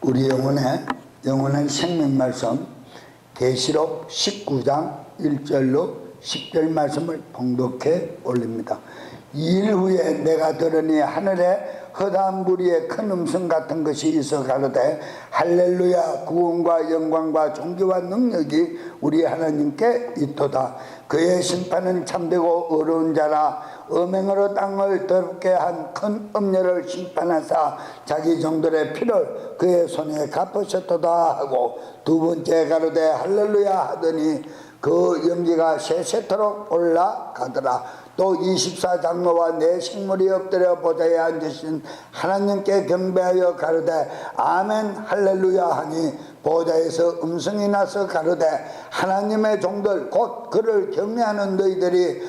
우리 영혼의 생명 말씀 계시록 19장 1절로 10절 말씀을 봉독해 올립니다. 2일 후에 내가 들으니 하늘에 허다한 무리의 큰 음성 같은 것이 있어 가로되 할렐루야, 구원과 영광과 존귀와 능력이 우리 하나님께 있도다. 그의 심판은 참되고 어려운 자라. 음행으로 땅을 더럽게 한 큰 음녀를 심판하사 자기 종들의 피를 그의 손에 갚으셨도다 하고, 두 번째 가로되 할렐루야 하더니 그 연기가 세세토록 올라가더라. 또 24장로와 네 식물이 엎드려 보좌에 앉으신 하나님께 경배하여 가로되 아멘 할렐루야 하니, 보좌에서 음성이 나서 가로되 하나님의 종들 곧 그를 경외하는 너희들이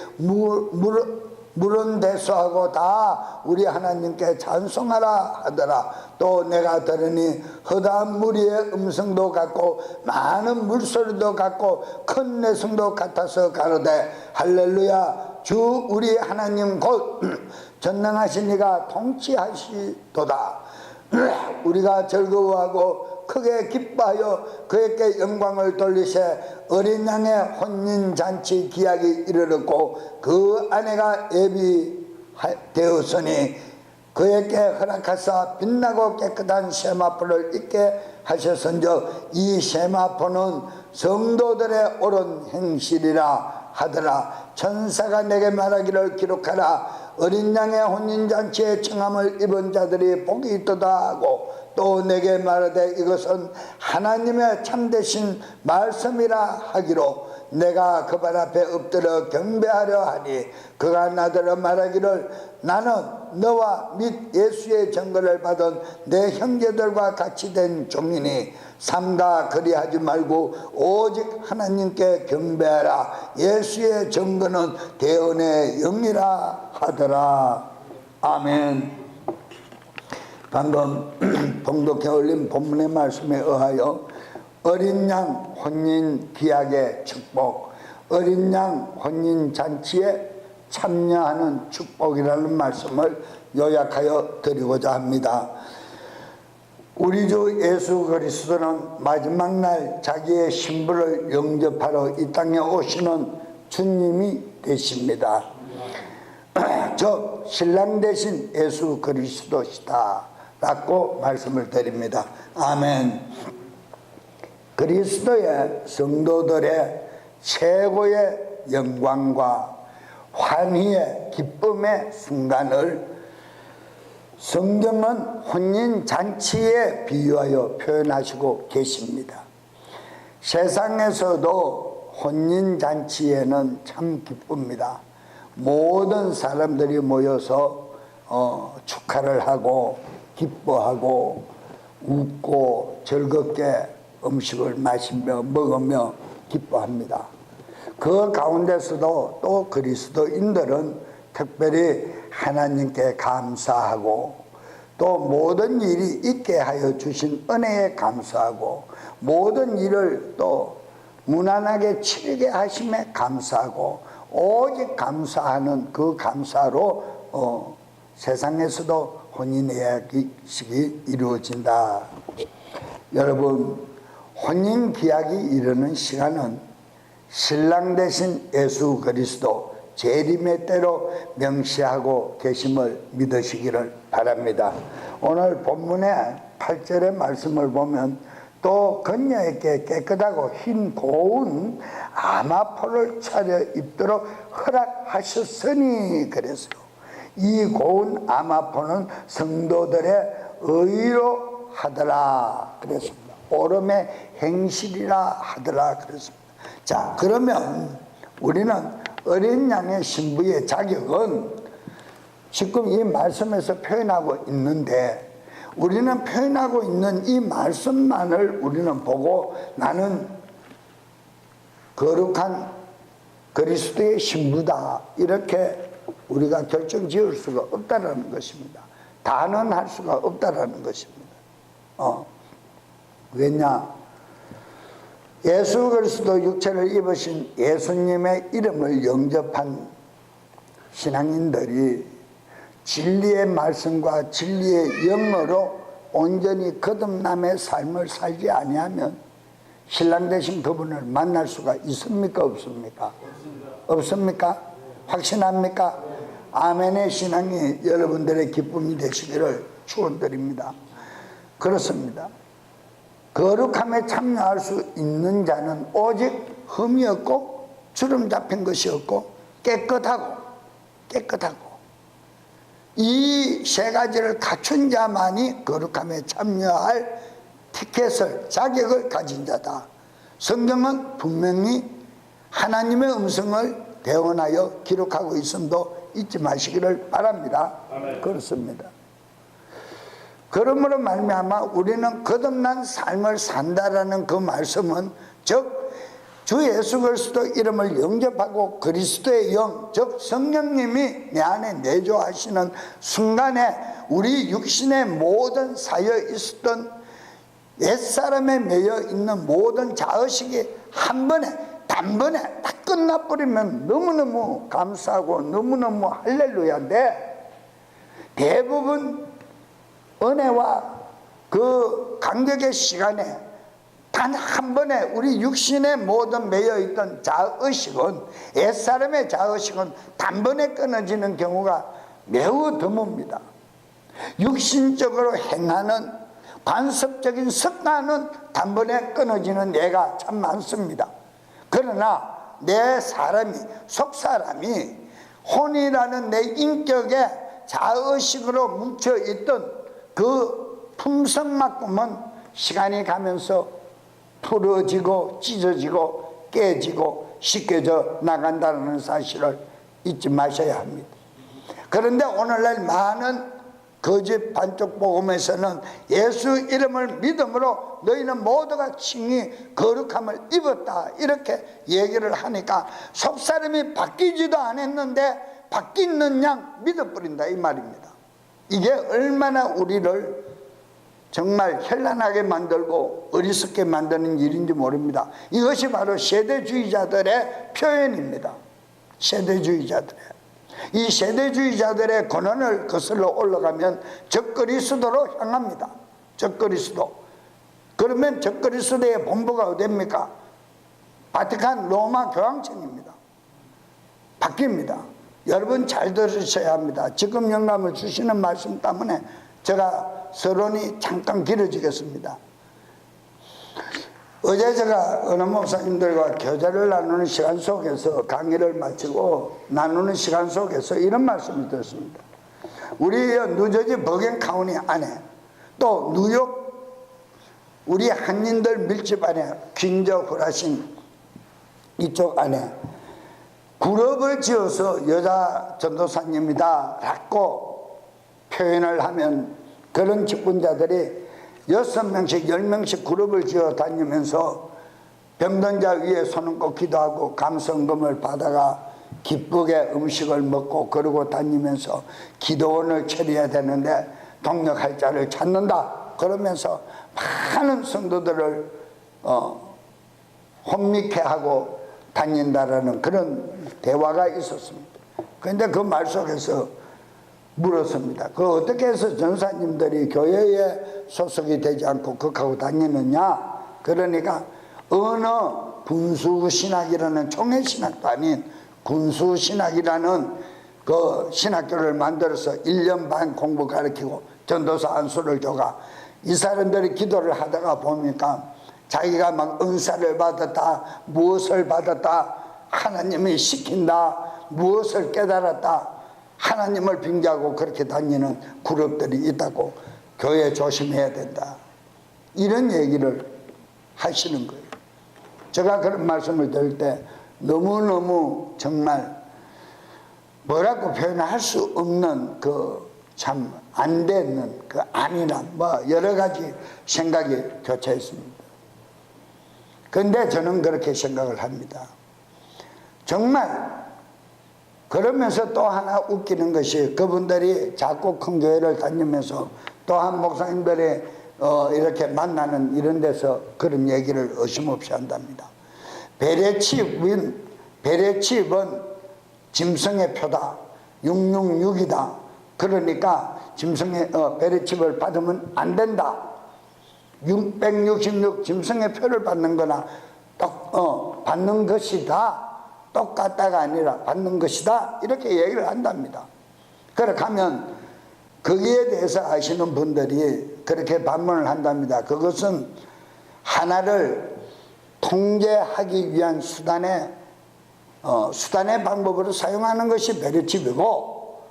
물은 대수하고 다 우리 하나님께 찬송하라 하더라. 또 내가 들으니 허다한 무리의 음성도 같고 많은 물소리도 같고 큰 내성도 같아서 가로되 할렐루야, 주 우리 하나님 곧 전능하신 이가 통치하시도다. 우리가 즐거워하고 크게 기뻐하여 그에게 영광을 돌리세. 어린 양의 혼인잔치 기약이 이르렀고 그 아내가 예비되었으니 그에게 허락하사 빛나고 깨끗한 세마포를 입게 하셨은즉 이 세마포는 성도들의 옳은 행실이라 하더라. 천사가 내게 말하기를 기록하라. 어린 양의 혼인잔치에 청함을 입은 자들이 복이 있도다 하고, 또 내게 말하되 이것은 하나님의 참되신 말씀이라 하기로 내가 그 발 앞에 엎드려 경배하려 하니, 그가 나더러 말하기를 나는 너와 및 예수의 증거를 받은 내 형제들과 같이 된 종이니 삼가 그리하지 말고 오직 하나님께 경배하라. 예수의 증거는 대언의 영이라 하더라. 아멘. 방금 봉독해 올린 본문의 말씀에 의하여 어린 양 혼인 기약의 축복, 어린 양 혼인 잔치에 참여하는 축복이라는 말씀을 요약하여 드리고자 합니다. 우리 주 예수 그리스도는 마지막 날 자기의 신부를 영접하러 이 땅에 오시는 주님이 되십니다. 저 신랑 대신 예수 그리스도시다 라고 말씀을 드립니다. 아멘. 그리스도의 성도들의 최고의 영광과 환희의 기쁨의 순간을 성경은 혼인잔치에 비유하여 표현하시고 계십니다. 세상에서도 혼인잔치에는 참 기쁩니다. 모든 사람들이 모여서 축하를 하고 기뻐하고 웃고 즐겁게 음식을 마시며 먹으며 기뻐합니다. 그 가운데서도 또 그리스도인들은 특별히 하나님께 감사하고, 또 모든 일이 있게 하여 주신 은혜에 감사하고, 모든 일을 또 무난하게 치르게 하심에 감사하고, 오직 감사하는 그 감사로 세상에서도 혼인계약식이 이루어진다. 여러분, 혼인계약이 이르는 시간은 신랑 대신 예수 그리스도 재림의 때로 명시하고 계심을 믿으시기를 바랍니다. 오늘 본문의 8절의 말씀을 보면 또 그녀에게 깨끗하고 흰 고운 아마포를 차려 입도록 허락하셨으니 그랬어요. 이 고운 아마포는 성도들의 의로 하더라 그랬습니다. 오름의 행실이라 하더라 그랬습니다. 자, 그러면 우리는 어린 양의 신부의 자격은 지금 이 말씀에서 표현하고 있는데, 우리는 표현하고 있는 이 말씀만을 우리는 보고 나는 거룩한 그리스도의 신부다 이렇게 우리가 결정 지을 수가 없다라는 것입니다. 단언할 수가 없다라는 것입니다. 왜냐? 예수 그리스도 육체를 입으신 예수님의 이름을 영접한 신앙인들이 진리의 말씀과 진리의 영으로 온전히 거듭남의 삶을 살지 아니하면 신랑 되신 그분을 만날 수가 있습니까? 없습니까? 없습니까? 확신합니까? 아멘의 신앙이 여러분들의 기쁨이 되시기를 축원드립니다. 그렇습니다. 거룩함에 참여할 수 있는 자는 오직 흠이 없고 주름 잡힌 것이 없고 깨끗하고 이 세 가지를 갖춘 자만이 거룩함에 참여할 티켓을, 자격을 가진 자다. 성경은 분명히 하나님의 음성을 대언하여 기록하고 있음도 잊지 마시기를 바랍니다. 아멘. 그렇습니다. 그러므로 말미암아 우리는 거듭난 삶을 산다라는 그 말씀은, 즉 주 예수 그리스도 이름을 영접하고 그리스도의 영, 즉 성령님이 내 안에 내조하시는 순간에 우리 육신의 모든 쌓여 있었던 옛사람에 매여 있는 모든 자의식이 한 번에 단번에 다 끝나버리면 너무너무 감사하고 너무너무 할렐루야인데, 대부분 은혜와 그 간격의 시간에 단 한 번에 우리 육신의 모든 매여있던 자의식은, 옛사람의 자의식은 단번에 끊어지는 경우가 매우 드뭅니다. 육신적으로 행하는 관습적인 습관은 단번에 끊어지는 예가 참 많습니다. 그러나 내 사람이, 속사람이, 혼이라는 내 인격에 자의식으로 뭉쳐있던 그 품성만큼은 시간이 가면서 풀어지고 찢어지고 깨지고 씻겨져 나간다는 사실을 잊지 마셔야 합니다. 그런데 오늘날 많은 거짓 반쪽 복음에서는 예수 이름을 믿음으로 너희는 모두가 칭히 거룩함을 입었다, 이렇게 얘기를 하니까 속사람이 바뀌지도 않았는데 바뀌는 양 믿어버린다, 이 말입니다. 이게 얼마나 우리를 정말 현란하게 만들고 어리석게 만드는 일인지 모릅니다. 이것이 바로 세대주의자들의 표현입니다. 세대주의자들의. 이 세대주의자들의 권한을 거슬러 올라가면 적그리스도로 향합니다. 적그리스도. 그러면 적그리스도의 본부가 어디입니까? 바티칸 로마 교황청입니다. 바뀝니다. 여러분 잘 들으셔야 합니다. 지금 영감을 주시는 말씀 때문에 제가 서론이 잠깐 길어지겠습니다. 어제 제가 어느 목사님들과 교제를 나누는 시간 속에서, 강의를 마치고 나누는 시간 속에서 이런 말씀을 드렸습니다. 우리 뉴저지 버겐 카운티 안에, 또 뉴욕 우리 한인들 밀집 안에, 퀸저 후라신 이쪽 안에 그룹을 지어서 여자 전도사님이다 라고 표현을 하면, 그런 직분자들이 6명씩 10명씩 그룹을 지어 다니면서 병든 자 위에 손을 꼭 기도하고 감성금을 받아가 기쁘게 음식을 먹고 그러고 다니면서 기도원을 차려야 되는데 동력할 자를 찾는다 그러면서 많은 성도들을 혼미케 하고 다닌다라는 그런 대화가 있었습니다. 그런데 그 말 속에서 물었습니다. 그 어떻게 해서 전사님들이 교회에 소속이 되지 않고 그하고 다니느냐? 그러니까 어느 군수신학이라는 총회신학도 아닌 군수신학이라는 그 신학교를 만들어서 1년 반 공부 가르치고 전도사 안수를 줘가 이 사람들이 기도를 하다가 보니까 자기가 막 은사를 받았다, 무엇을 받았다, 하나님이 시킨다, 무엇을 깨달았다, 하나님을 빙자하고 그렇게 다니는 그룹들이 있다고, 교회 조심해야 된다, 이런 얘기를 하시는 거예요. 제가 그런 말씀을 들을 때 너무너무 정말 뭐라고 표현할 수 없는 그 참 안 되는 그 안이나 뭐 여러 가지 생각이 교차했습니다. 그런데 저는 그렇게 생각을 합니다. 정말. 그러면서 또 하나 웃기는 것이, 그분들이 작고 큰 교회를 다니면서 또한 목사님들이 이렇게 만나는 이런 데서 그런 얘기를 어심없이 한답니다. 베레칩은 짐승의 표다, 666이다. 그러니까 짐승의 베레칩을 받으면 안 된다. 666 짐승의 표를 받는 거나 받는 것이다. 똑같다가 아니라 받는 것이다. 이렇게 얘기를 한답니다. 그렇게 하면 거기에 대해서 아시는 분들이 그렇게 반문을 한답니다. 그것은 하나를 통제하기 위한 수단의 방법으로 사용하는 것이 베레칩이고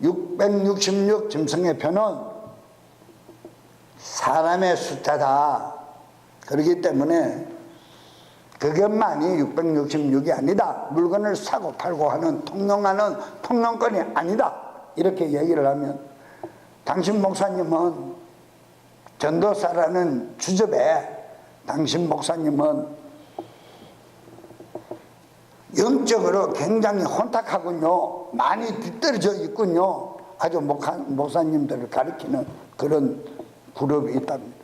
666 짐승의 표는 사람의 숫자다. 그렇기 때문에 그것만이 666이 아니다. 물건을 사고 팔고 하는 통용하는 통용권이 아니다. 이렇게 얘기를 하면 당신 목사님은 전도사라는 주접에 당신 목사님은 영적으로 굉장히 혼탁하군요. 많이 뒤떨어져 있군요. 아주 목사님들을 가리키는 그런 그룹이 있답니다.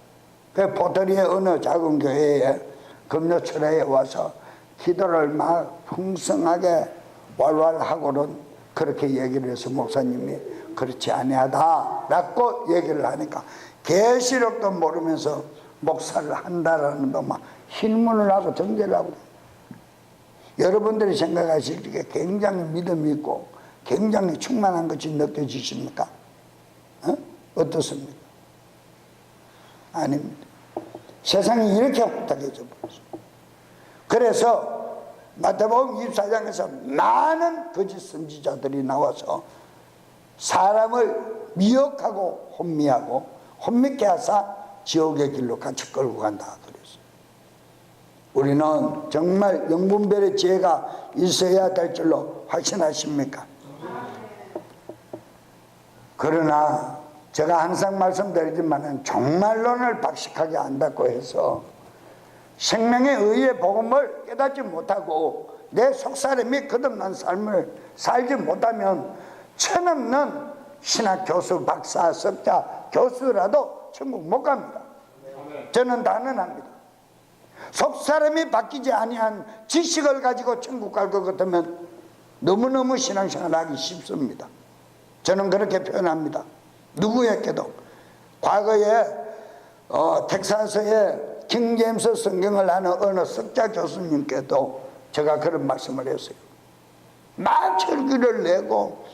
그 포터리의 어느 작은 교회에 금요철에 와서 기도를 막 풍성하게 왈왈하고는 그렇게 얘기를 해서 목사님이 그렇지 아니하다라고 얘기를 하니까 계시록도 모르면서 목사를 한다라는 거 막 힐문을 하고 정죄를 하고. 여러분들이 생각하실 때 굉장히 믿음이 있고 굉장히 충만한 것이 느껴지십니까? 어떻습니까? 아닙니다. 세상이 이렇게 혼탁해져 버렸어요. 그래서 마태복음 24장에서 많은 거짓 선지자들이 나와서 사람을 미혹하고 혼미하고 혼미케 하사 지옥의 길로 같이 끌고 간다 그랬어요. 우리는 정말 영분별의 지혜가 있어야 될 줄로 확신하십니까? 그러나 제가 항상 말씀드리지만 종말론을 박식하게 한다고 해서 생명의 의의 복음을 깨닫지 못하고 내 속사람이 거듭난 삶을 살지 못하면 천없는 신학 교수, 박사, 석자, 교수라도 천국 못 갑니다. 저는 단언합니다. 속사람이 바뀌지 아니한 지식을 가지고 천국 갈 것 같으면 너무너무 신앙생활 하기 쉽습니다. 저는 그렇게 표현합니다. 누구에게도 과거에 텍사스에 킹제임스 성경을 하는 어느 석자 교수님께도 제가 그런 말씀을 했어요. 막 철기를 내고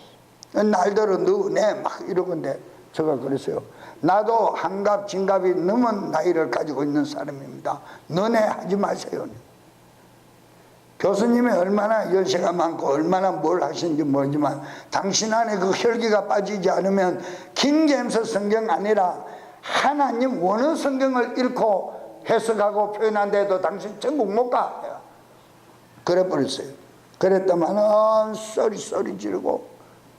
날들어 누네 막 이러건데 제가 그랬어요. 나도 한갑 진갑이 넘은 나이를 가지고 있는 사람입니다. 너네 하지 마세요. 교수님이 얼마나 열쇠가 많고 얼마나 뭘 하시는지 모르지만 당신 안에 그 혈기가 빠지지 않으면 킹제임스 성경 아니라 하나님 원어 성경을 읽고 해석하고 표현한데도 당신 천국 못 가. 그래 버렸어요. 그랬더만 쏘리 지르고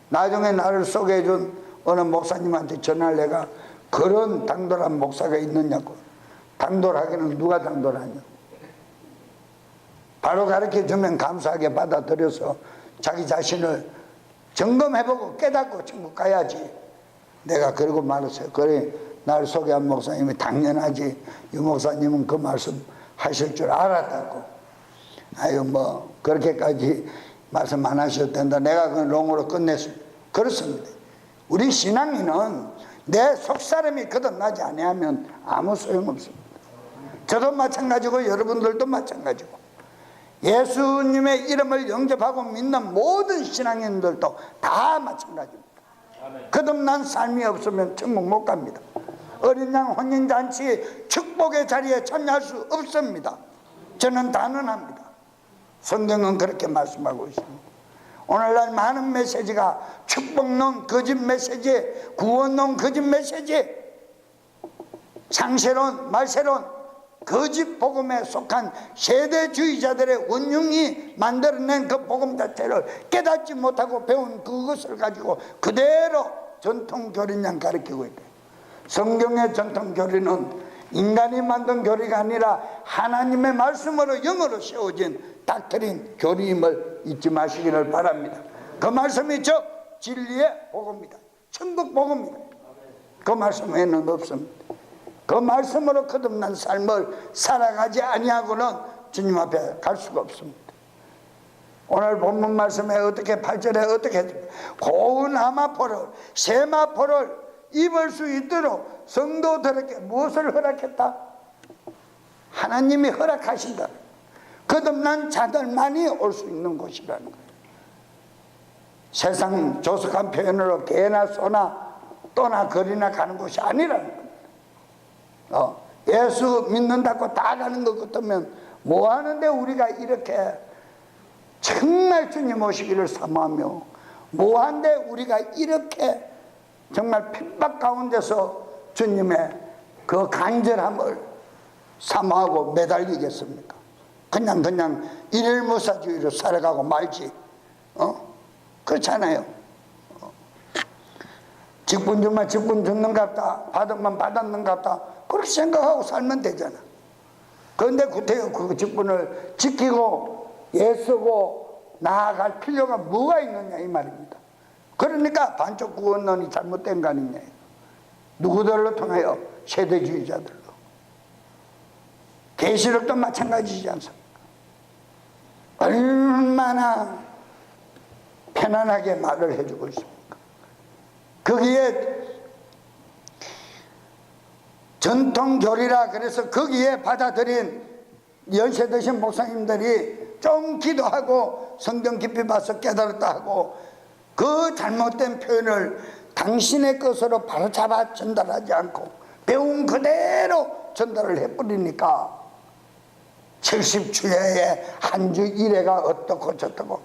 나중에 나를 소개해준 어느 목사님한테 전화를 내가 그런 당돌한 목사가 있느냐고. 당돌하기는 누가 당돌하냐. 바로 가르쳐주면 감사하게 받아들여서 자기 자신을 점검해보고 깨닫고 천국 가야지. 내가 그러고 말았어요. 그래 날 소개한 목사님이 당연하지. 이 목사님은 그 말씀 하실 줄 알았다고. 아유 뭐 그렇게까지 말씀 안 하셔도 된다. 내가 그 롱으로 끝냈습니다. 그렇습니다. 우리 신앙인은 내 속사람이 거듭나지 아니하면 아무 소용없습니다. 저도 마찬가지고 여러분들도 마찬가지고 예수님의 이름을 영접하고 믿는 모든 신앙인들도 다 마찬가지입니다. 거듭난 삶이 없으면 천국 못 갑니다. 어린 양 혼인잔치 축복의 자리에 참여할 수 없습니다. 저는 단언합니다. 성경은 그렇게 말씀하고 있습니다. 오늘날 많은 메시지가 축복론 거짓 메시지, 구원론 거짓 메시지, 상세론, 말세론 거짓 복음에 속한 세대주의자들의 원흉이 만들어낸 그 복음 자체를 깨닫지 못하고 배운 그것을 가지고 그대로 전통교리냥 가르치고 있다. 성경의 전통교리는 인간이 만든 교리가 아니라 하나님의 말씀으로 영으로 세워진 닥터린 교리임을 잊지 마시기를 바랍니다. 그 말씀이 즉 진리의 복음이다. 천국 복음이다. 그 말씀 외에는 없습니다. 그 말씀으로 거듭난 삶을 살아가지 아니하고는 주님 앞에 갈 수가 없습니다. 오늘 본문 말씀에 어떻게 8절에 어떻게 고운 아마포를 세마포를 입을 수 있도록 성도들에게 무엇을 허락했다? 하나님이 허락하신다. 거듭난 자들만이 올 수 있는 곳이라는 거예요. 세상 조석한 표현으로 개나 소나 또나 거리나 가는 곳이 아니라는 거예요. 예수 믿는다고 다 가는 것 같으면 뭐 하는데 우리가 이렇게 정말 주님 오시기를 사모하며 뭐 하는데 우리가 이렇게 정말 핍박 가운데서 주님의 그 간절함을 사모하고 매달리겠습니까? 그냥 일일무사주의로 살아가고 말지. 그렇잖아요. 직분 주면 직분 줬는갑다, 받으면 받았는갑다, 그렇게 생각하고 살면 되잖아. 그런데 구태여 그 직분을 지키고 애쓰고 나아갈 필요가 뭐가 있느냐 이 말입니다. 그러니까 반쪽 구원론이 잘못된 거 아니냐. 누구들로 통하여? 세대주의자들로. 계시록도 마찬가지지 않습니까? 얼마나 편안하게 말을 해주고 있습니까? 거기에 전통교리라 그래서 거기에 받아들인 연세 드신 목사님들이 좀 기도하고 성경 깊이 봐서 깨달았다 하고 그 잘못된 표현을 당신의 것으로 바로잡아 전달하지 않고 배운 그대로 전달을 해버리니까 70주야에 한 주 일회가 어떻고 저떻고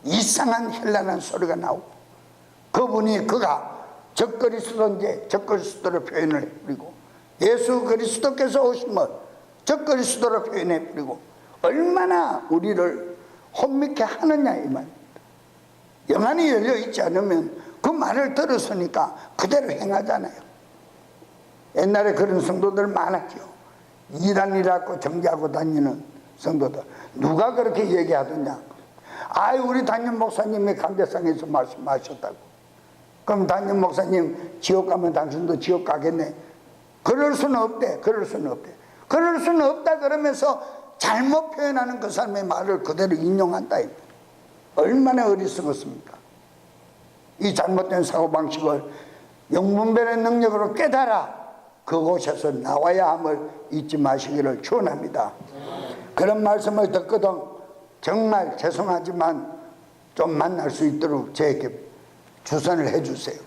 이상한 현란한 소리가 나오고 그분이 그가 적그리스도인지 적그리스도로 표현을 해버리고 예수 그리스도께서 오시면 적그리스도로 표현해버리고 얼마나 우리를 혼미케 하느냐 이 말입니다. 영안이 열려있지 않으면 그 말을 들었으니까 그대로 행하잖아요. 옛날에 그런 성도들 많았죠. 이단이라고 정지하고 다니는 성도들 누가 그렇게 얘기하더냐. 아이 우리 담임 목사님이 강대상에서 말씀하셨다고. 그럼 담임 목사님 지옥 가면 당신도 지옥 가겠네. 그럴 수는 없대. 그럴 수는 없대. 그럴 수는 없다 그러면서 잘못 표현하는 그 사람의 말을 그대로 인용한다. 얼마나 어리석었습니까? 이 잘못된 사고방식을 영분별의 능력으로 깨달아 그곳에서 나와야 함을 잊지 마시기를 축원합니다. 그런 말씀을 듣거든 정말 죄송하지만 좀 만날 수 있도록 저에게 주선을 해주세요.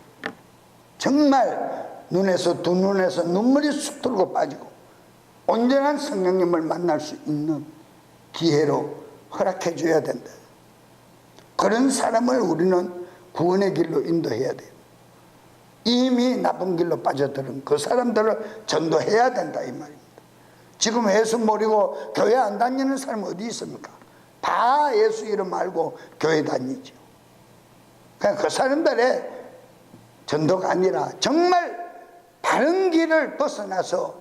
정말 눈에서 두 눈에서 눈물이 쑥 들고 빠지고 온전한 성령님을 만날 수 있는 기회로 허락해 줘야 된다. 그런 사람을 우리는 구원의 길로 인도해야 돼요. 이미 나쁜 길로 빠져들은 그 사람들을 전도해야 된다 이 말입니다. 지금 예수 모르고 교회 안 다니는 사람 어디 있습니까? 다 예수 이름 알고 교회 다니죠. 그냥 그 사람들의 전도가 아니라 정말 바른 길을 벗어나서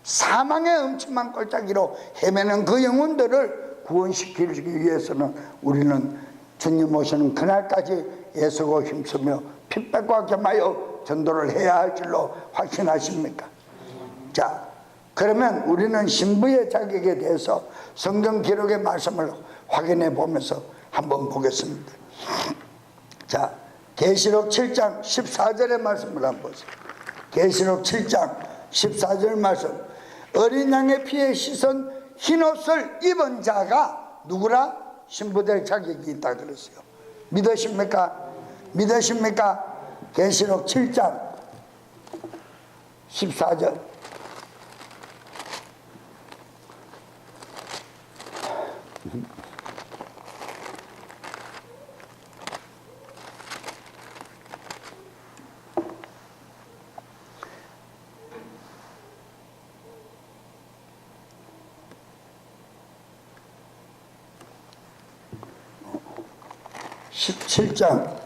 사망의 엄청난 골짜기로 헤매는 그 영혼들을 구원시키기 위해서는 우리는 주님 오시는 그날까지 애쓰고 힘쓰며 핍박과 겸하여 전도를 해야 할 줄로 확신하십니까? 자, 그러면 우리는 신부의 자격에 대해서 성경 기록의 말씀을 확인해 보면서 한번 보겠습니다. 자, 계시록 7장 14절의 말씀을 한번 보세요. 계시록 7장 14절 말씀. 어린 양의 피에 씻은 흰옷을 입은 자가 누구라? 신부될 자격이 있다 그랬어요. 믿으십니까? 믿으십니까? 계시록 7장 14절. 십칠 장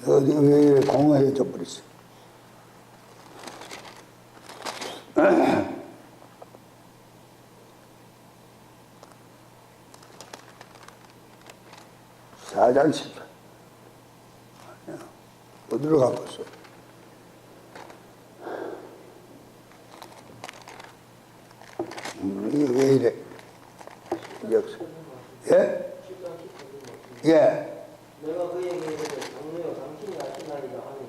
어디 왜 공허해져 버렸어? 4장 14. 어디로 가봤어? 이게 왜 이래? 역사. 예? 예. 내가 그에게 이르되 장로여 당신이 아시나이다 하니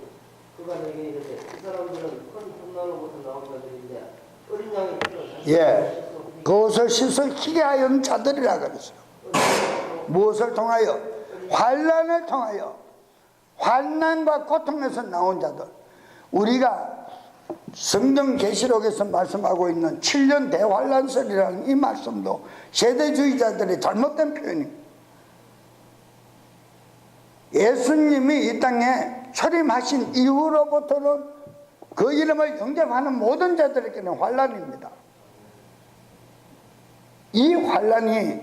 그가 내게 이르되 그 사람들은 큰 탐나로부터 나온 자들인데 어린 양의 피로 예. 그것을 씻어 희게 하여 자들이라 그랬어요. 무엇을 통하여? 환난을 통하여. 환난과 고통에서 나온 자들. 우리가 성경 계시록에서 말씀하고 있는 7년 대환란설이라는 이 말씀도 세대주의자들의 잘못된 표현입니다. 예수님이 이 땅에 출임하신 이후로부터는 그 이름을 영접하는 모든 자들에게는 환란입니다. 이 환란이,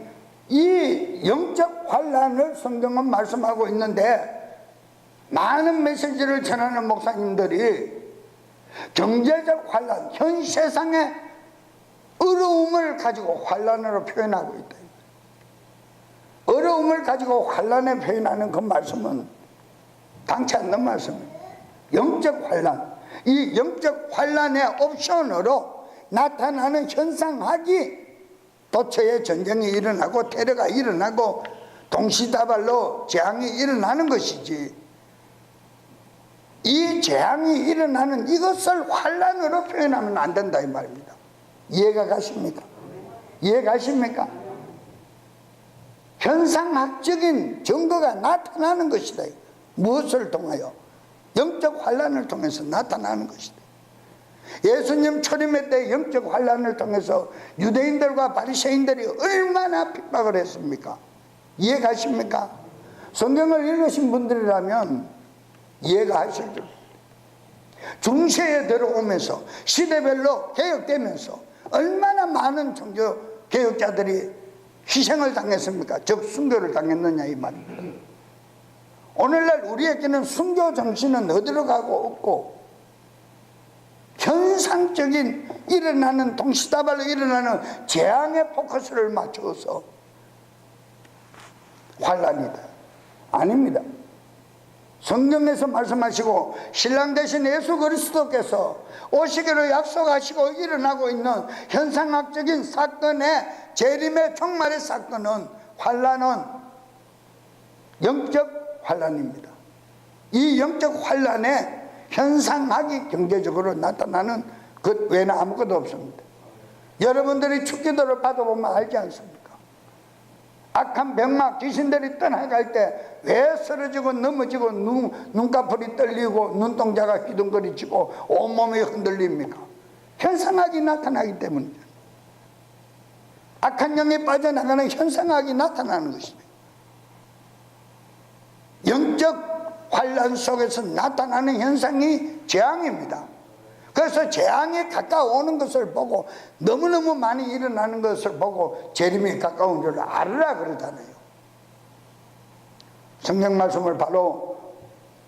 이 영적 환란을 성경은 말씀하고 있는데, 많은 메시지를 전하는 목사님들이 경제적 환란, 현 세상의 어려움을 가지고 환란으로 표현하고 있다. 어려움을 가지고 환란에 표현하는 그 말씀은 당치 않는 말씀입니다. 영적 환란, 이 영적 환란의 옵션으로 나타나는 현상학이 도처에 전쟁이 일어나고 테러가 일어나고 동시다발로 재앙이 일어나는 것이지, 이 재앙이 일어나는 이것을 환란으로 표현하면 안 된다 이 말입니다. 이해가 가십니까? 이해가 가십니까? 현상학적인 증거가 나타나는 것이다. 무엇을 통하여? 영적 환란을 통해서 나타나는 것이다. 예수님 초림의 때 영적 환란을 통해서 유대인들과 바리새인들이 얼마나 핍박을 했습니까? 이해가 가십니까? 성경을 읽으신 분들이라면 이해가 하실 줄. 중세에 들어오면서 시대별로 개혁되면서 얼마나 많은 종교 개혁자들이 희생을 당했습니까? 즉 순교를 당했느냐 이 말입니다. 오늘날 우리에게는 순교 정신은 어디로 가고 없고, 현상적인 일어나는 동시다발로 일어나는 재앙의 포커스를 맞춰서 환란이다. 아닙니다. 성경에서 말씀하시고 신랑 되신 예수 그리스도께서 오시기로 약속하시고 일어나고 있는 현상학적인 사건의 재림의 종말의 사건은, 환란은 영적 환란입니다. 이 영적 환란에 현상학이 경제적으로 나타나는 것 외에는 아무것도 없습니다. 여러분들이 축기도를 받아보면 알지 않습니까? 악한 병막 귀신들이 떠나갈 때 왜 쓰러지고 넘어지고 눈꺼풀이 떨리고 눈동자가 휘둥거리지고 온몸이 흔들립니까? 현상학이 나타나기 때문이죠. 악한 영이 빠져나가는 현상학이 나타나는 것입니다. 영적 환란 속에서 나타나는 현상이 재앙입니다. 그래서 재앙이 가까워오는 것을 보고, 너무너무 많이 일어나는 것을 보고 재림이 가까운 줄 알으라 그러잖아요. 성경 말씀을 바로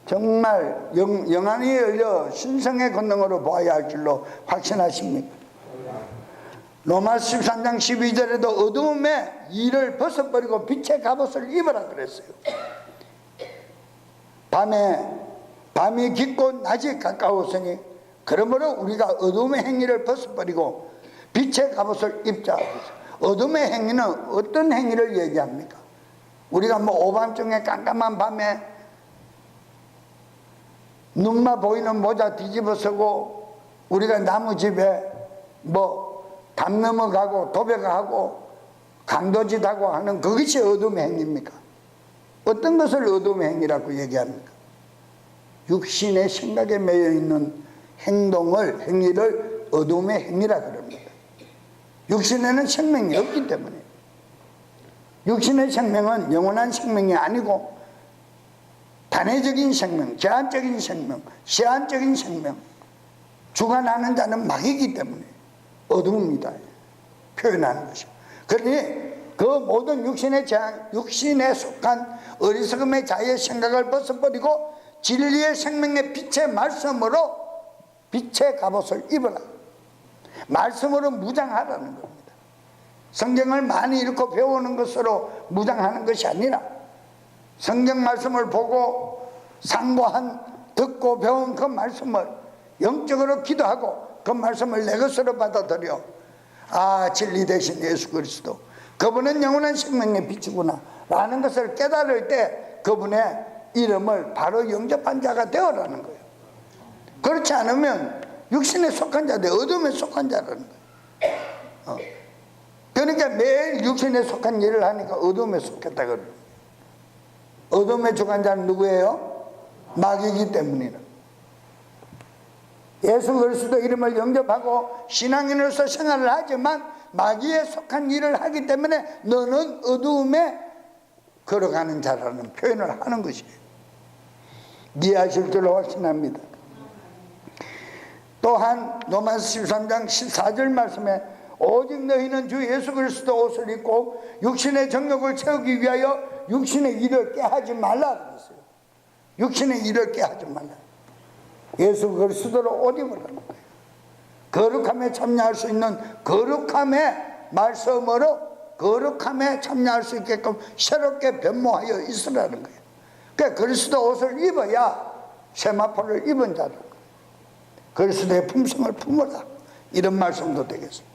정말 영안이 열려 신성의 권능으로 보아야 할 줄로 확신하십니까? 로마서 13장 12절에도 어두움의 일을 벗어버리고 빛의 갑옷을 입으라 그랬어요. 밤이 깊고 낮이 가까웠으니 그러므로 우리가 어둠의 행위를 벗어버리고 빛의 갑옷을 입자. 어둠의 행위는 어떤 행위를 얘기합니까? 우리가 뭐 오밤중에 깜깜한 밤에 눈만 보이는 모자 뒤집어 쓰고 우리가 나무집에 뭐 담 넘어가고 도배하고 강도짓하고 하는 그것이 어둠의 행위입니까? 어떤 것을 어둠의 행위라고 얘기합니까? 육신의 생각에 매여 있는 행위를 어둠의 행위라 그럽니다. 육신에는 생명이 없기 때문에. 육신의 생명은 영원한 생명이 아니고 단회적인 생명, 제한적인 생명, 시한적인 생명, 주관하는 자는 마귀이기 때문에 어둠입니다. 표현하는 것이. 그러니 그 모든 육신에 속한 어리석음의 자의 생각을 벗어버리고 진리의 생명의 빛의 말씀으로 빛의 갑옷을 입어라. 말씀으로 무장하라는 겁니다. 성경을 많이 읽고 배우는 것으로 무장하는 것이 아니라 성경 말씀을 보고 상고한 듣고 배운 그 말씀을 영적으로 기도하고 그 말씀을 내 것으로 받아들여 아, 진리 대신 예수 그리스도 그분은 영원한 생명의 빛이구나 라는 것을 깨달을 때 그분의 이름을 바로 영접한 자가 되어라는 거예요. 그렇지 않으면 육신에 속한 자들, 어둠에 속한 자라는 거예요. 그러니까 매일 육신에 속한 일을 하니까 어둠에 속했다 그래요. 어둠에 속한 자는 누구예요? 마귀이기 때문이라. 예수 그리스도 이름을 영접하고 신앙인으로서 생활을 하지만 마귀에 속한 일을 하기 때문에 너는 어두움에 걸어가는 자라는 표현을 하는 것이에요. 이해하실 줄로 확신합니다. 또한 로마서 13장 14절 말씀에 오직 너희는 주 예수 그리스도 옷을 입고 육신의 정욕을 채우기 위하여 육신의 일을 깨하지 말라 그랬어요. 육신의 일을 깨하지 말라. 예수 그리스도로 옷 입으라는 거예요. 거룩함에 참여할 수 있는 거룩함의 말씀으로 거룩함에 참여할 수 있게끔 새롭게 변모하여 있으라는 거예요. 그러니까 그리스도 옷을 입어야 세마포를 입은 자라. 그리스도의 품성을 품어라. 이런 말씀도 되겠습니다.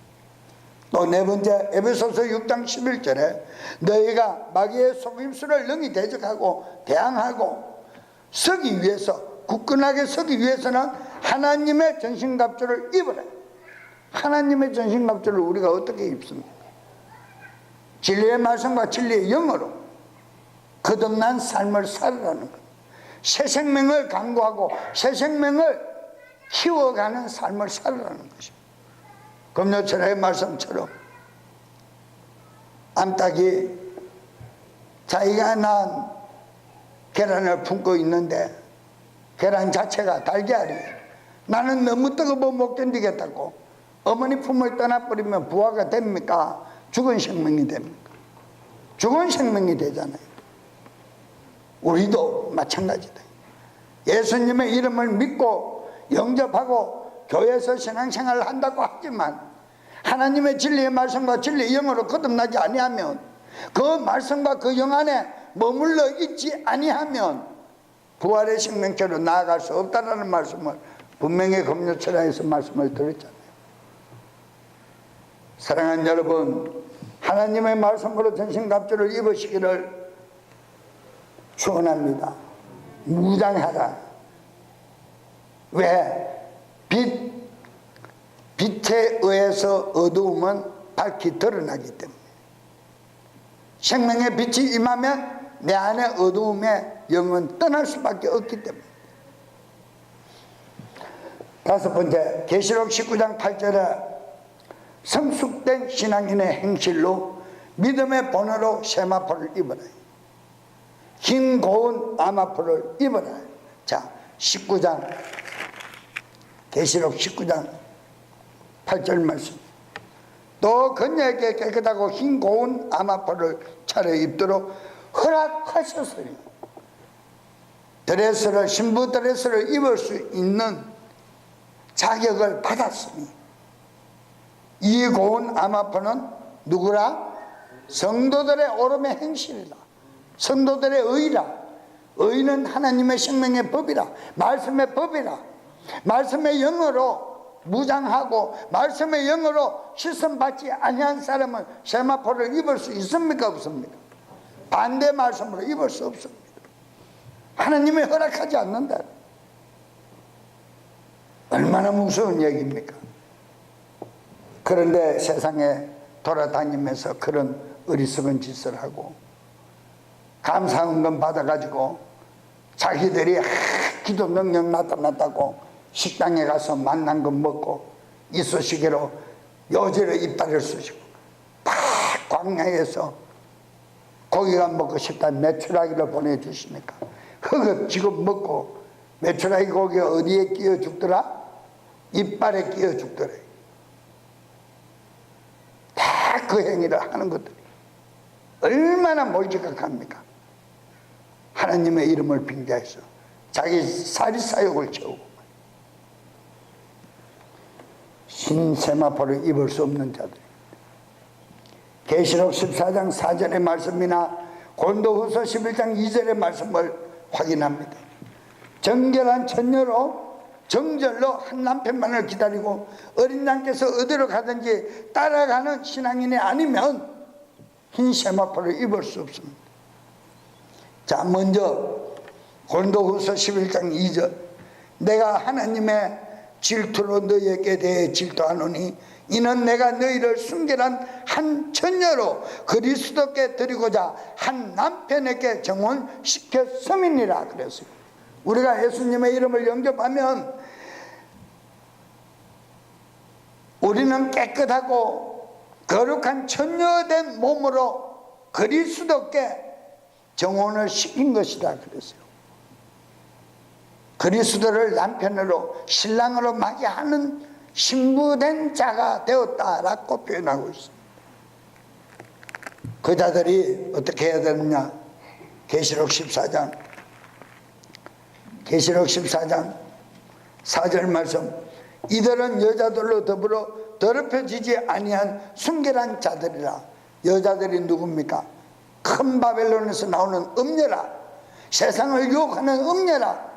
또 네 번째 에베소서 6장 11절에 너희가 마귀의 속임수를 능히 대적하고 대항하고 서기 위해서 굳건하게 서기 위해서는 하나님의 전신갑주를 입으라. 하나님의 전신갑주를 우리가 어떻게 입습니까? 진리의 말씀과 진리의 영으로 거듭난 삶을 살으라는 것. 새 생명을 강구하고 새 생명을 키워가는 삶을 살으라는 것입니다. 금요철의 말씀처럼 암탉이 자기가 낳은 계란을 품고 있는데 계란 자체가 달걀이에요. 나는 너무 뜨거워 못 견디겠다고 어머니 품을 떠나버리면 부화가 됩니까? 죽은 생명이 됩니까? 죽은 생명이 되잖아요. 우리도 마찬가지다. 예수님의 이름을 믿고 영접하고 교회에서 신앙생활을 한다고 하지만 하나님의 진리의 말씀과 진리의 영으로 거듭나지 아니하면 그 말씀과 그 영 안에 머물러 있지 아니하면 부활의 생명체로 나아갈 수 없다는 말씀을 분명히 금요철에서 말씀을 드렸잖아요. 사랑하는 여러분, 하나님의 말씀으로 전신갑주를 입으시기를 축원합니다. 무장하라. 왜? 빛에 의해서 어두움은 밝히 드러나기 때문에 생명의 빛이 임하면 내 안에 어두움의 영은 떠날 수밖에 없기 때문에. 다섯 번째, 계시록 19장 8절에 성숙된 신앙인의 행실로 믿음의 본어로 세마포를 입어라. 흰 고운 아마포를 입어라. 자, 19장 계시록 19장 8절 말씀. 또 그녀에게 깨끗하고 흰 고운 아마포를 차려 입도록 허락하셨으니 드레스를 신부 드레스를 입을 수 있는 자격을 받았으니 이 고운 아마포는 누구라? 성도들의 오름의 행실이라. 성도들의 의라. 의는 하나님의 생명의 법이라. 말씀의 법이라. 말씀의 영으로 무장하고 말씀의 영으로 시선받지 아니한 사람은 세마포를 입을 수 있습니까? 없습니까? 반대 말씀으로 입을 수 없습니다. 하나님이 허락하지 않는다. 얼마나 무서운 얘기입니까? 그런데 세상에 돌아다니면서 그런 어리석은 짓을 하고 감사헌금 받아가지고 자기들이 기도 능력 나타났다고 식당에 가서 만난 거 먹고 이쑤시개로 요지로 이빨을 쑤시고 다 광야에서 고기가 먹고 싶다는 메추라기를 보내주시니까 허겁지겁 먹고 메추라기 고기가 어디에 끼어 죽더라? 이빨에 끼어 죽더라. 다 그 행위를 하는 것들이 얼마나 몰지각합니까? 하나님의 이름을 빙자해서 자기 사리사욕을 채우고 신세마포를 입을 수 없는 자들. 계시록 14장 4절의 말씀이나 고린도후서 11장 2절의 말씀을 확인합니다. 정결한 처녀로 정절로 한 남편만을 기다리고 어린 양께서 어디로 가든지 따라가는 신앙인이 아니면 흰 세마포를 입을 수 없습니다. 자, 먼저 고린도후서 11장 2절, 내가 하나님의 질투로 너희에게 대해 질투하노니 이는 내가 너희를 순결한 한 처녀로 그리스도께 드리고자 한 남편에게 정혼시켰음이니라 그랬어요. 우리가 예수님의 이름을 영접하면 우리는 깨끗하고 거룩한 처녀된 몸으로 그리스도께 정혼을 시킨 것이다 그랬어요. 그리스도를 남편으로 신랑으로 맞이하는 신부된 자가 되었다라고 표현하고 있습니다. 그 자들이 어떻게 해야 되느냐? 계시록 14장 4절 말씀, 이들은 여자들로 더불어 더럽혀지지 아니한 순결한 자들이라. 여자들이 누굽니까? 큰 바벨론에서 나오는 음녀라, 세상을 유혹하는 음녀라,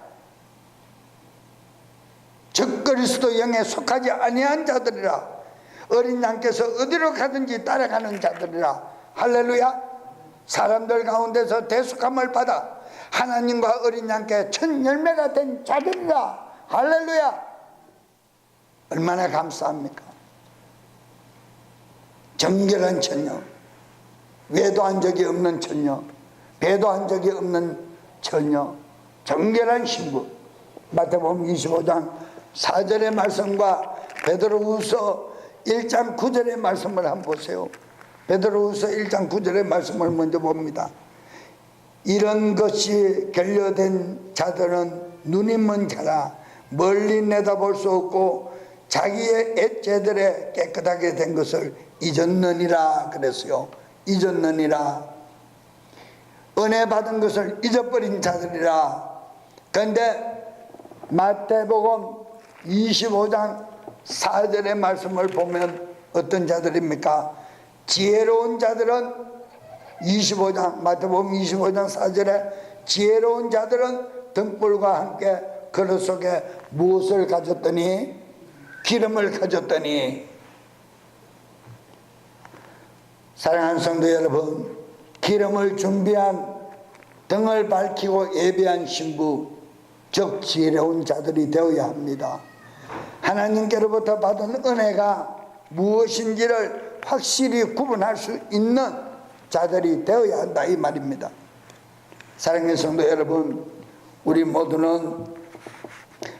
즉 그리스도 영에 속하지 아니한 자들이라. 어린 양께서 어디로 가든지 따라가는 자들이라. 할렐루야. 사람들 가운데서 대속함을 받아 하나님과 어린 양께 첫 열매가 된 자들이라. 할렐루야. 얼마나 감사합니까? 정결한 처녀, 외도한 적이 없는 처녀, 배도한 적이 없는 처녀, 정결한 신부. 마태복음 25장 4절의 말씀과 베드로후서 1장 9절의 말씀을 한번 보세요. 베드로후서 1장 9절의 말씀을 먼저 봅니다. 이런 것이 결여된 자들은 눈이 먼 자라 멀리 내다볼 수 없고 자기의 애죄들에 깨끗하게 된 것을 잊었느니라 그랬어요. 잊었느니라. 은혜 받은 것을 잊어버린 자들이라. 그런데 마태복음 25장 4절의 말씀을 보면 어떤 자들입니까? 지혜로운 자들은 25장 마태복음 25장 4절에 지혜로운 자들은 등불과 함께 그릇 속에 무엇을 가졌더니? 기름을 가졌더니. 사랑하는 성도 여러분, 기름을 준비한 등을 밝히고 예배한 신부, 즉 지혜로운 자들이 되어야 합니다. 하나님께로부터 받은 은혜가 무엇인지를 확실히 구분할 수 있는 자들이 되어야 한다 이 말입니다. 사랑하는 성도 여러분, 우리 모두는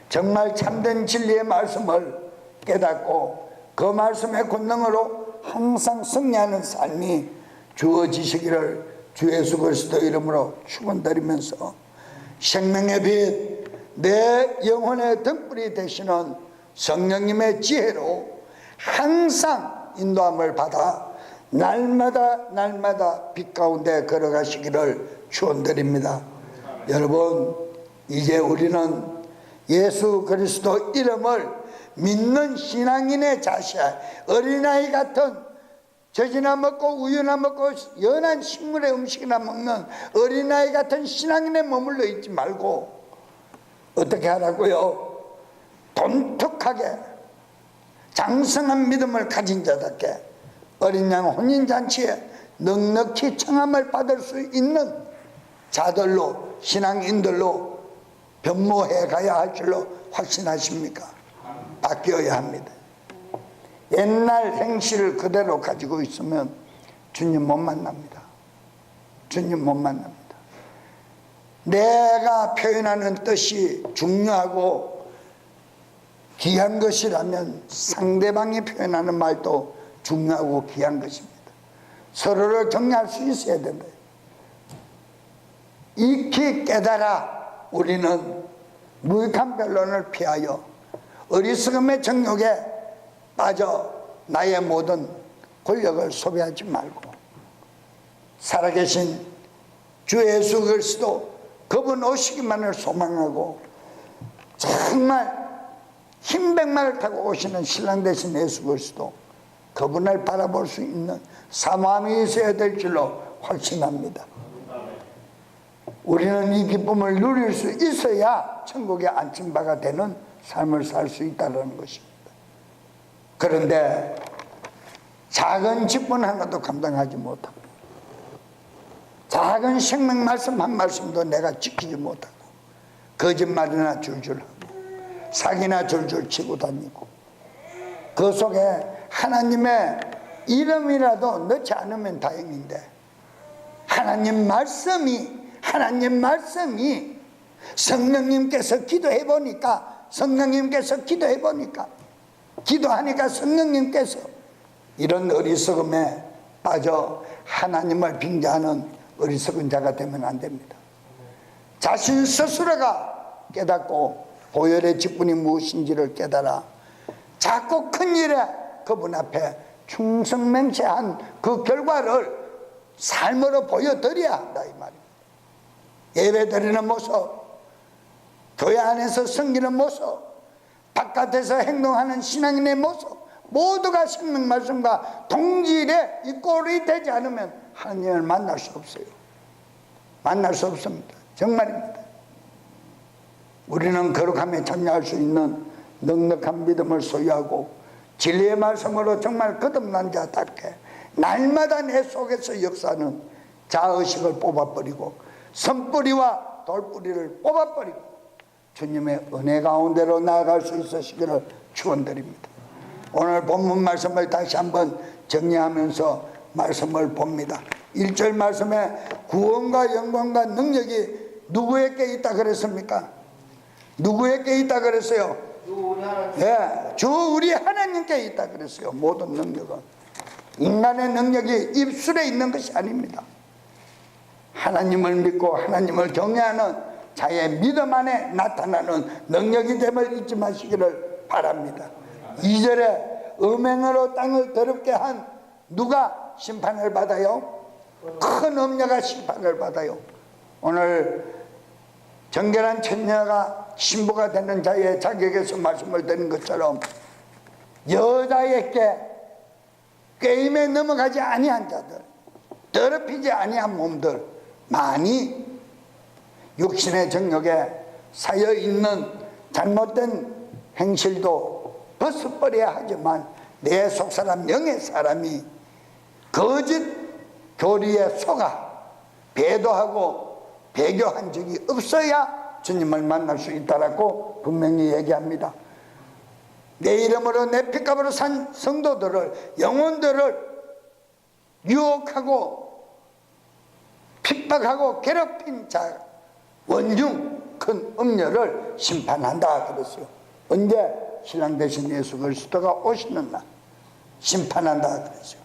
정말 참된 진리의 말씀을 깨닫고 그 말씀의 권능으로 항상 승리하는 삶이 주어지시기를 주 예수 그리스도 이름으로 축원드리면서 생명의 빛, 내 영혼의 등불이 되시는 성령님의 지혜로 항상 인도함을 받아 날마다 빛 가운데 걸어가시기를 축원드립니다. 여러분, 이제 우리는 예수 그리스도 이름을 믿는 신앙인의 자세, 어린아이 같은 젖이나 먹고 우유나 먹고 연한 식물의 음식이나 먹는 어린아이 같은 신앙인에 머물러 있지 말고 어떻게 하라고요? 돈독하게 장성한 믿음을 가진 자답게 어린 양 혼인잔치에 넉넉히 청함을 받을 수 있는 자들로, 신앙인들로 변모해 가야 할 줄로 확신하십니까? 바뀌어야 합니다. 옛날 행실을 그대로 가지고 있으면 주님 못 만납니다. 주님 못 만납니다. 내가 표현하는 뜻이 중요하고 귀한 것이라면 상대방이 표현하는 말도 중요하고 귀한 것입니다. 서로를 정리할 수 있어야 된다. 익히 깨달아 우리는 무익한 변론을 피하여 어리석음의 정욕에 빠져 나의 모든 권력을 소비하지 말고 살아계신 주 예수 그리스도 그분 오시기만을 소망하고 정말 흰백마를 타고 오시는 신랑 되신 예수 그리스도 그분을 바라볼 수 있는 사모함이 있어야 될 줄로 확신합니다. 우리는 이 기쁨을 누릴 수 있어야 천국에 안침바가 되는 삶을 살 수 있다는 것입니다. 그런데 작은 직분 하나도 감당하지 못하고, 작은 생명 말씀 한 말씀도 내가 지키지 못하고, 거짓말이나 줄줄 하고 사기나 줄줄 치고 다니고, 그 속에 하나님의 이름이라도 넣지 않으면 다행인데, 하나님 말씀이 성령님께서 기도하니까 성령님께서 이런 어리석음에 빠져 하나님을 빙자하는 어리석은 자가 되면 안 됩니다. 자신 스스로가 깨닫고 보혈의 직분이 무엇인지를 깨달아 작고 큰 일에 그분 앞에 충성맹세한 그 결과를 삶으로 보여드려야 한다 이 말입니다. 예배드리는 모습, 교회 안에서 섬기는 모습, 바깥에서 행동하는 신앙인의 모습, 모두가 생명 말씀과 동질에 이 꼴이 되지 않으면 하나님을 만날 수 없어요. 만날 수 없습니다. 정말입니다. 우리는 거룩함에 참여할 수 있는 넉넉한 믿음을 소유하고 진리의 말씀으로 정말 거듭난 자답게 날마다 내 속에서 역사하는 자의식을 뽑아버리고 선뿌리와 돌뿌리를 뽑아버리고 주님의 은혜 가운데로 나아갈 수 있으시기를 축원드립니다. 오늘 본문 말씀을 다시 한번 정리하면서 말씀을 봅니다. 1절 말씀에 구원과 영광과 능력이 누구에게 있다 그랬습니까? 누구에게 있다 그랬어요? 주 우리 하나님께 있다 그랬어요. 모든 능력은 인간의 능력이 입술에 있는 것이 아닙니다. 하나님을 믿고 하나님을 경외하는 자의 믿음 안에 나타나는 능력이 됨을 잊지 마시기를 바랍니다. 2절에 음행으로 땅을 더럽게 한 누가 심판을 받아요? 큰 음녀가 심판을 받아요. 오늘 정결한 처녀가 신부가 되는 자의 자격에서 말씀을 드린 것처럼 여자에게 게임에 넘어가지 아니한 자들, 더럽히지 아니한 몸들, 많이 육신의 정욕에 사여있는 잘못된 행실도 벗어버려야 하지만 내 속사람 영의 사람이 거짓 교리에 속아 배도하고 배교한 적이 없어야 주님을 만날 수 있다라고 분명히 얘기합니다. 내 이름으로 내 핏값으로 산 성도들을, 영혼들을 유혹하고 핍박하고 괴롭힌 자 원중 큰 음녀를 심판한다 그랬어요. 언제? 신랑 되신 예수 그리스도가 오시는 날 심판한다 그랬어요.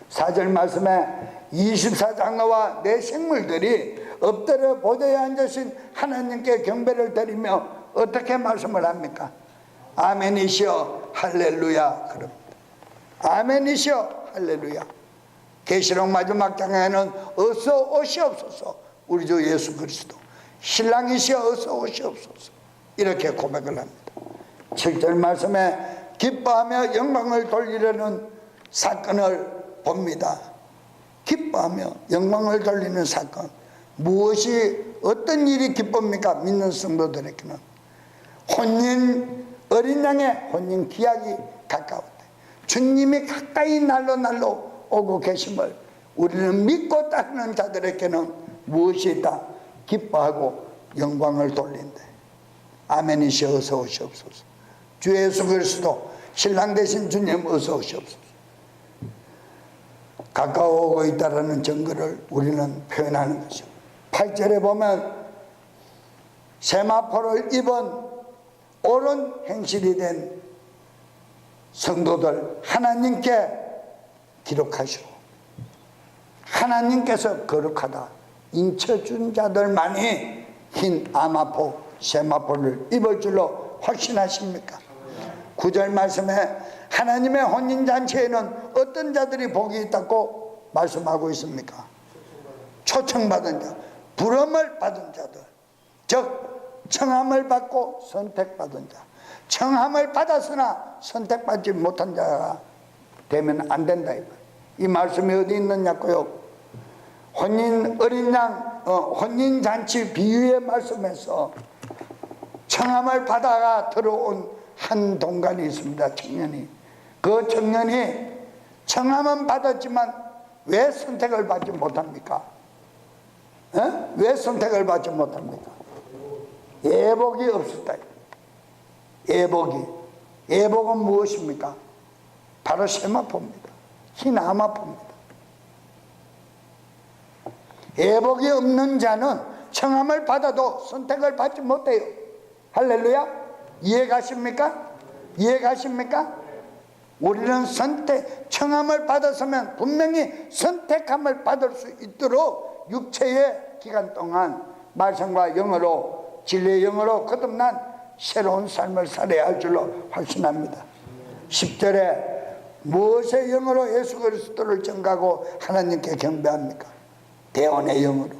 4절 말씀에 24장로와 내 생물들이 엎드려 보좌에 앉으신 하나님께 경배를 드리며 어떻게 말씀을 합니까? 아멘이시여 할렐루야 그럽니다. 아멘이시여 할렐루야. 계시록 마지막 장에는 어서 오시옵소서 우리 주 예수 그리스도 신랑이시여 어서 오시옵소서 이렇게 고백을 합니다. 7절 말씀에 기뻐하며 영광을 돌리려는 사건을 봅니다. 기뻐하며 영광을 돌리는 사건, 무엇이 어떤 일이 기쁩니까? 믿는 성도들에게는 혼인 어린 양의 혼인 기약이 가까울 때 주님이 가까이 날로 오고 계심을 우리는 믿고 따르는 자들에게는 무엇이 있다? 기뻐하고 영광을 돌린대. 아멘이시여 어서 오시옵소서. 주 예수 그리스도 신랑 되신 주님 어서 오시옵소서. 가까워오고 있다는 증거를 우리는 표현하는 것이죠. 8절에 보면 세마포를 입은 옳은 행실이 된 성도들 하나님께 기록하시고 하나님께서 거룩하다 인쳐준 자들만이 흰 아마포 세마포를 입을 줄로 확신하십니까? 9절 말씀에 하나님의 혼인잔치에는 어떤 자들이 복이 있다고 말씀하고 있습니까? 초청받은 자, 부름을 받은 자들, 즉 청함을 받고 선택받은 자. 청함을 받았으나 선택받지 못한 자가 되면 안 된다. 이 말씀이 어디 있느냐고요? 혼인 어린 양 혼인잔치 비유의 말씀에서 청함을 받아가 들어온 한 동간이 있습니다. 청년이. 그 청년이 청함은 받았지만 왜 선택을 받지 못합니까? 왜 선택을 받지 못합니까? 예복이 없었다. 예복은 무엇입니까? 바로 세마포입니다. 희나마포입니다. 예복이 없는 자는 청함을 받아도 선택을 받지 못해요. 할렐루야. 이해가십니까? 우리는 청함을 받았으면 분명히 선택함을 받을 수 있도록 육체의 기간 동안 말씀과 영으로, 진리의 영으로 거듭난 새로운 삶을 살아야 할 줄로 확신합니다. 10절에 무엇의 영으로 예수 그리스도를 전가하고 하나님께 경배합니까? 대언의 영으로,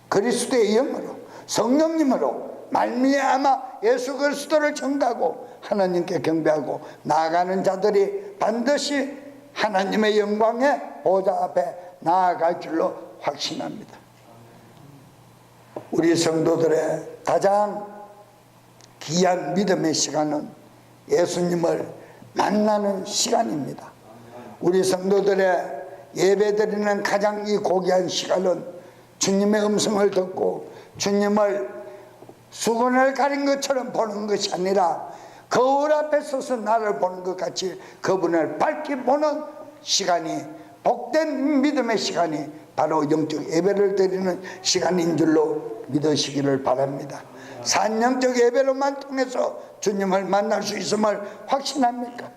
그리스도의 영으로, 성령님으로 말미암아 예수 그리스도를 전가하고 하나님께 경배하고 나아가는 자들이 반드시 하나님의 영광의 보좌 앞에 나아갈 줄로 확신합니다. 우리 성도들의 가장 귀한 믿음의 시간은 예수님을 만나는 시간입니다. 우리 성도들의 예배드리는 가장 이 고귀한 시간은 주님의 음성을 듣고 주님을 수건을 가린 것처럼 보는 것이 아니라 거울 앞에 서서 나를 보는 것 같이 그분을 밝히 보는 시간이, 복된 믿음의 시간이 바로 영적 예배를 드리는 시간인 줄로 믿으시기를 바랍니다. 산영적 예배로만 통해서 주님을 만날 수 있음을 확신합니까?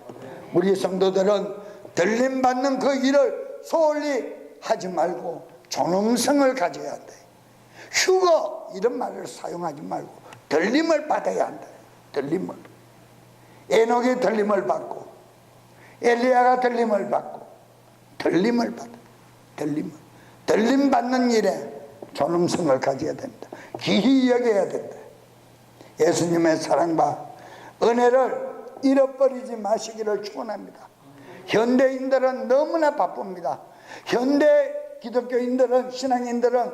우리 성도들은 들림받는 그 일을 소홀히 하지 말고 존엄성을 가져야 한다. 휴거 이런 말을 사용하지 말고 들림을 받아야 한다. 들림을. 에녹이 들림을 받고 엘리야가 들림을 받고 들림을 받아. 들림 받는 일에 존엄성을 가져야 된다. 기히 여겨야 된다. 예수님의 사랑과 은혜를 잃어버리지 마시기를 축원합니다. 현대인들은 너무나 바쁩니다. 현대 기독교인들은, 신앙인들은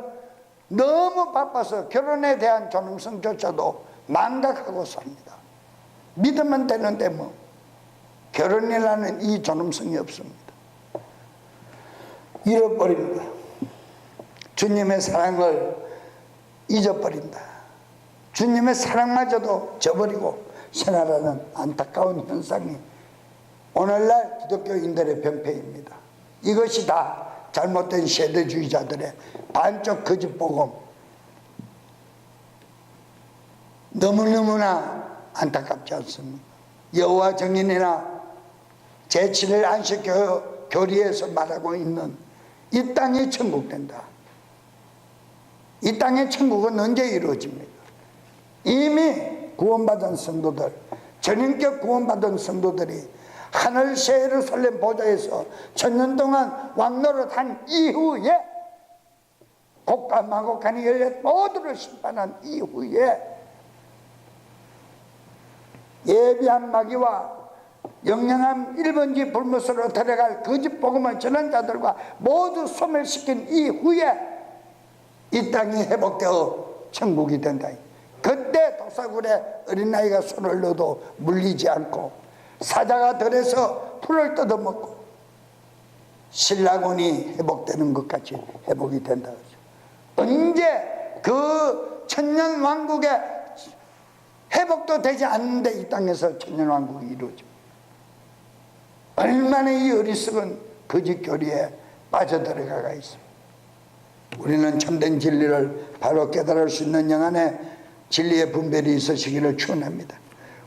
너무 바빠서 결혼에 대한 존엄성조차도 망각하고 삽니다. 믿으면 되는데 뭐 결혼이라는 이 존엄성이 없습니다. 잃어버립니다. 주님의 사랑을 잊어버린다. 주님의 사랑마저도 저버리고 생활하는 안타까운 현상이 오늘날 기독교인들의 병폐입니다. 이것이 다 잘못된 세대주의자들의 반쪽 거짓복음, 너무너무나 안타깝지 않습니까? 여호와 정인이나 제7일 안식 교리에서 말하고 있는 이 땅이 천국 된다. 이 땅의 천국은 언제 이루어집니까? 이미 구원받은 성도들, 전인격 구원받은 성도들이 하늘 새 예루살렘 보좌에서 천년 동안 왕노릇한 이후에, 곡과 마곡간이 열려 모두를 심판한 이후에 예비한 마귀와 영영한 1번지 불못으로 들어갈 거짓 복음을 전한 자들과 모두 소멸시킨 이후에 이 땅이 회복되어 천국이 된다. 그때 도사굴에 어린아이가 손을 넣어도 물리지 않고 사자가 들에서 풀을 뜯어먹고 신라곤이 회복되는 것 같이 회복이 된다. 언제 그 천년 왕국의 회복도 되지 않는데 이 땅에서 천년 왕국이 이루어집니다. 얼마나 이 어리석은 거짓 교리에 빠져들어가 있습니다. 우리는 참된 진리를 바로 깨달을 수 있는 영안에 진리의 분별이 있으시기를 축원합니다.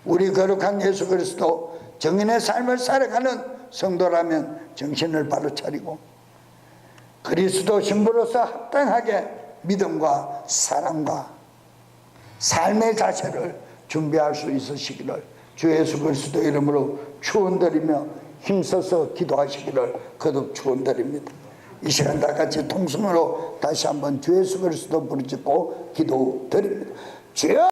우리 거룩한 예수 그리스도 정인의 삶을 살아가는 성도라면 정신을 바로 차리고 그리스도 신부로서 합당하게 믿음과 사랑과 삶의 자세를 준비할 수 있으시기를 주 예수 그리스도 이름으로 축원드리며 힘써서 기도하시기를 거듭 축원드립니다. 이 시간 다 같이 통성으로 다시 한번 주 예수 그리스도 부르짖고 기도드립니다. 주여!